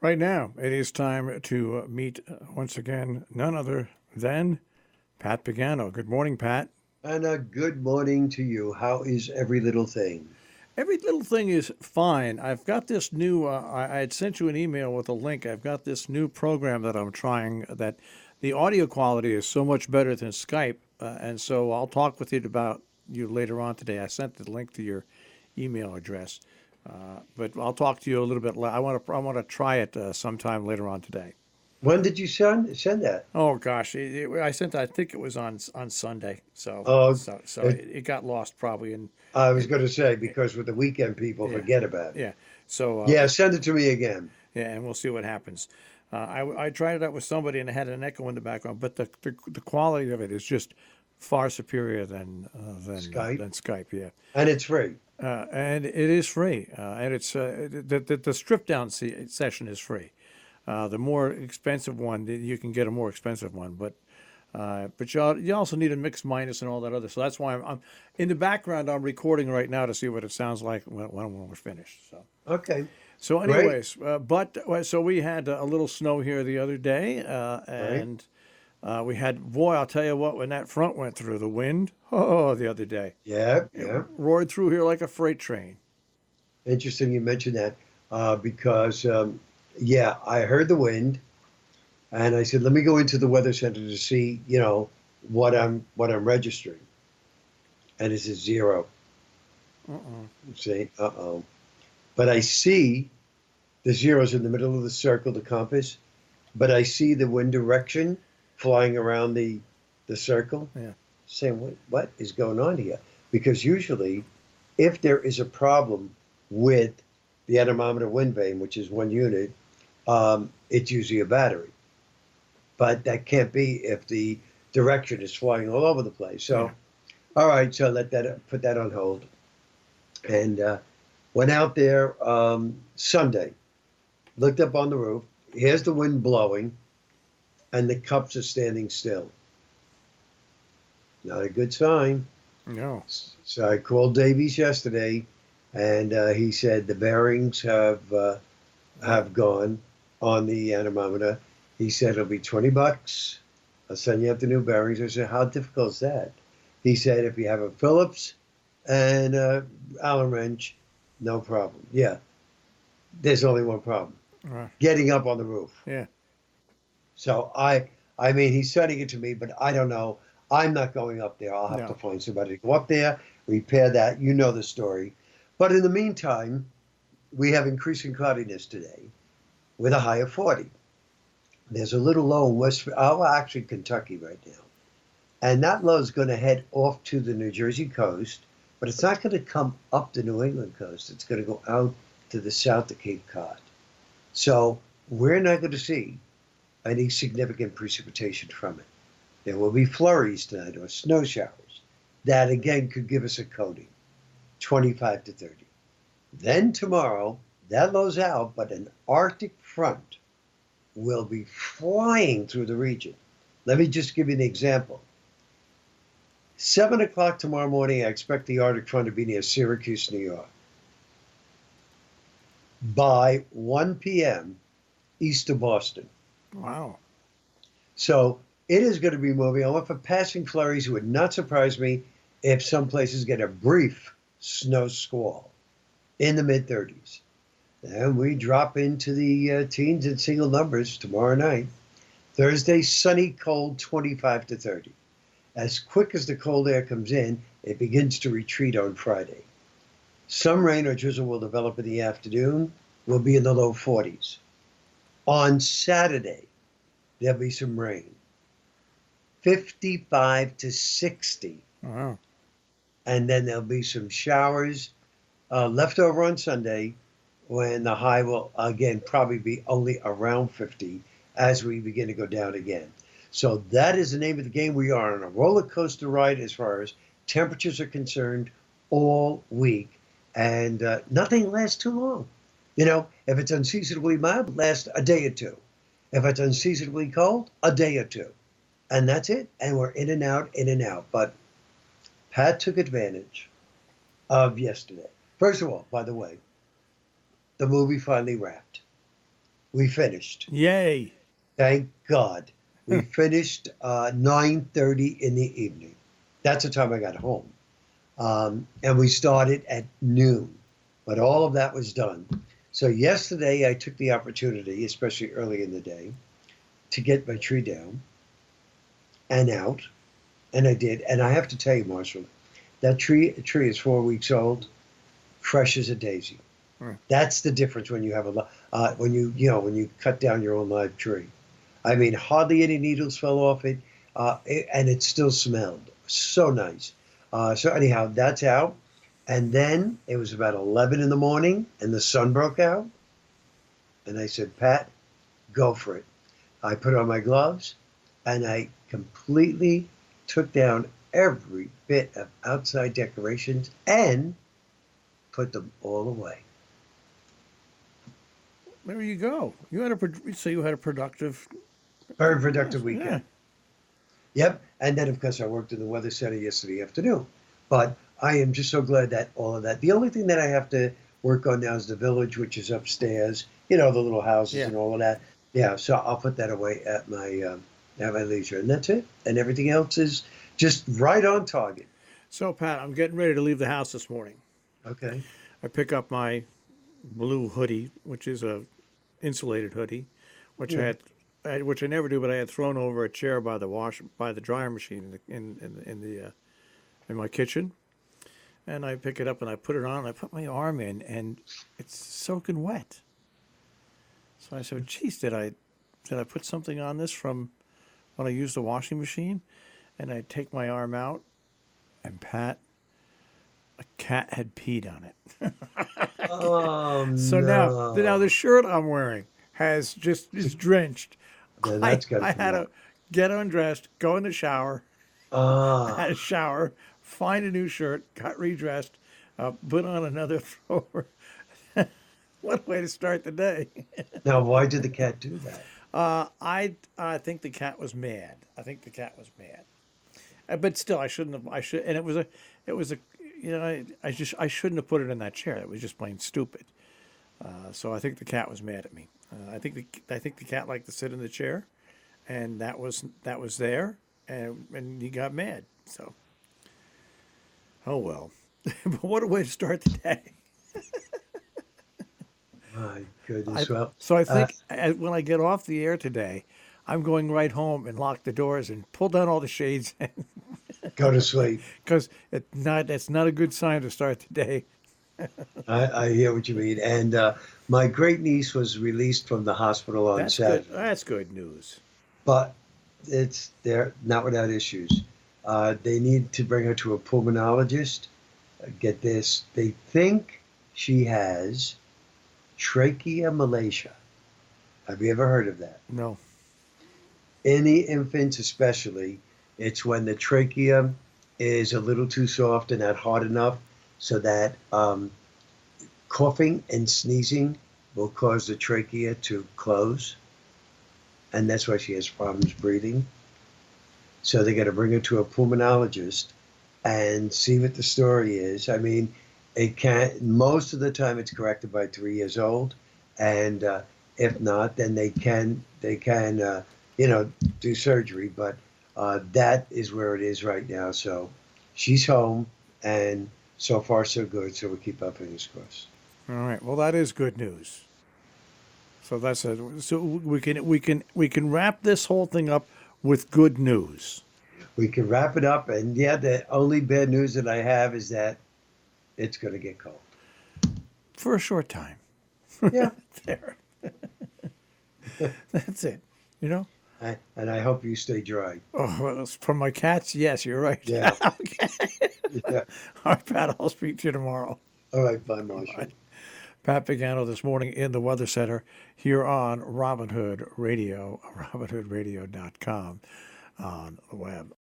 Right now, it is time to meet once again none other than Pat Pagano. Good morning, Pat. And a good morning to you. How is every little thing? Every little thing is fine. I've got this new, I had sent you an email with a link. I've got this new program that I'm trying that the audio quality is so much better than Skype. And so I'll talk with you about you later on today. I sent the link to your email address. But I'll talk to you a little bit. I want to try it sometime later on today. When did you send that? Oh gosh, I sent. I think it was on Sunday. So Oh, so so it, it got lost probably I was in going to say because with the weekend people yeah forget about it. yeah. So Yeah, send it to me again. yeah, and we'll see what happens. I tried it out with somebody and it had an echo in the background, but the quality of it is just far superior Skype, than Skype. Yeah, and it's free. and it is free, and it's the strip down session is free. The more expensive one, you can get a more expensive one, but you also need a mix minus and all that other. So that's why I'm in the background. I'm recording right now to see what it sounds like when we're finished. Okay, So great. anyways, so we had a little snow here the other day, Right. and we had boy, I'll tell you what, when that front went through the wind, oh, the other day, Yeah, it yeah. roared through here like a freight train. Interesting you mentioned that because yeah, I heard the wind, and I said, let me go into the weather center to see, what I'm registering, and it's a zero. Uh-uh. See, uh-oh. But I see the zeros in the middle of the circle, the compass, but I see the wind direction flying around the circle, Yeah, saying, what is going on here? Because usually, if there is a problem with the anemometer wind vane, which is 1 unit, it's usually a battery. But that can't be if the direction is flying all over the place. yeah. So, all right, so put that on hold, and went out there Sunday. Looked up on the roof. Here's the wind blowing, and the cups are standing still. Not a good sign. No. So I called Davies yesterday, and he said the bearings What? have gone on the anemometer. He said it'll be $20. I'll send you out the new bearings. I said, how difficult is that? He said if you have a Phillips and Allen wrench, no problem. Yeah, there's only one problem: Uh, getting up on the roof. yeah. So I mean, he's sending it to me, but I don't know. I'm not going up there. I'll have to No. find somebody to go up there, repair that. You know the story. But in the meantime, we have increasing cloudiness today with a high of 40. There's a little low in actually Kentucky right now. And that low is going to head off to the New Jersey coast, but it's not going to come up the New England coast. It's going to go out to the south of Cape Cod. So we're not going to see any significant precipitation from it. There will be flurries tonight or snow showers. That again could give us a coating, 25 to 30. Then tomorrow, that lows out, but an Arctic front will be flying through the region. Let me just give you an example. 7 o'clock tomorrow morning, I expect the Arctic front to be near Syracuse, New York. By 1 p.m., east of Boston. Wow. So it is going to be moving. I went for passing flurries. It would not surprise me if some places get a brief snow squall in the mid 30s. And we drop into the teens and single numbers tomorrow night. Thursday, sunny, cold, 25 to 30. As quick as the cold air comes in, it begins to retreat on Friday. Some rain or drizzle will develop in the afternoon. We'll be in the low 40s. On Saturday, there'll be some rain, 55 to 60. Wow. And then there'll be some showers left over on Sunday when the high will again probably be only around 50 as we begin to go down again. So that is the name of the game. We are on a roller coaster ride as far as temperatures are concerned all week, and nothing lasts too long. If it's unseasonably mild, it lasts a day or two. If it's unseasonably cold, a day or two. And that's it. And we're in and out, in and out. But Pat took advantage of yesterday. First of all, by the way, the movie finally wrapped. We finished. Yay. Thank God. We finished 9:30 in the evening. That's the time I got home. And we started at noon. But all of that was done. So yesterday I took the opportunity, especially early in the day, to get my tree down and out. And I did. And I have to tell you, Marshall, that tree is 4 weeks old, fresh as a daisy. Right. That's the difference when you have when you cut down your own live tree. I mean, hardly any needles fell off it, and it still smelled so nice. So anyhow, that's out. And then it was about 11 in the morning, and the sun broke out. And I said, Pat, go for it. I put on my gloves, and I completely took down every bit of outside decorations and put them all away. There you go. You had a productive. Very productive weekend. Yeah. Yep. And then, of course, I worked in the weather center yesterday afternoon. But I am just so glad that all of that. The only thing that I have to work on now is the village, which is upstairs. You know, the little houses Yeah. and all of that. Yeah. So I'll put that away at my leisure, and that's it. And everything else is just right on target. So, Pat, I'm getting ready to leave the house this morning. Okay. I pick up my blue hoodie, which is a insulated hoodie, which which I never do, but I had thrown over a chair by the dryer machine in my kitchen, and I pick it up and I put it on. And I put my arm in, and it's soaking wet. So I said, "Geez, did I put something on this from when I used the washing machine?" And I take my arm out, and Pat, a cat had peed on it. Oh, So no. now the shirt I'm wearing is drenched. Then that's got I to had to get undressed, go in the shower, had a shower, find a new shirt, got redressed, put on another thrower. What a way to start the day. Now, why did the cat do that? I think the cat was mad. But still, I shouldn't have. And it was a. You know, I shouldn't have put it in that chair. It was just plain stupid. So I think the cat was mad at me. I think the cat liked to sit in the chair, and that was there, and he got mad. So, oh well. But what a way to start the day. My goodness. Well, So I think when I get off the air today, I'm going right home and lock the doors and pull down all the shades, go to sleep. because that's not a good sign to start the day. I hear what you mean. And my great niece was released from the hospital on That's Saturday. good. That's good news. But they're not without issues. They need to bring her to a pulmonologist. Get this. They think she has tracheomalacia. Have you ever heard of that? No. In the infants especially, it's when the trachea is a little too soft and not hard enough, so that coughing and sneezing will cause the trachea to close, and that's why she has problems breathing. So they got to bring her to a pulmonologist and see what the story is. I mean, it can't. Most of the time, it's corrected by 3 years old, and if not, then they can do surgery. But that is where it is right now. So she's home, and so far so good. So we keep our fingers crossed. All right. Well, that is good news. So so we can wrap this whole thing up with good news. We can wrap it up, and yeah, the only bad news that I have is that it's going to get cold. For a short time. Yeah. There. That's it. You know? And I hope you stay dry. Oh, well, from my cats, yes, you're right. Yeah. Okay. Yeah. All right, Pat, I'll speak to you tomorrow. All right, bye, Marshall. Bye. Pat Pagano this morning in the Weather Center here on Robin Hood Radio, robinhoodradio.com on the web.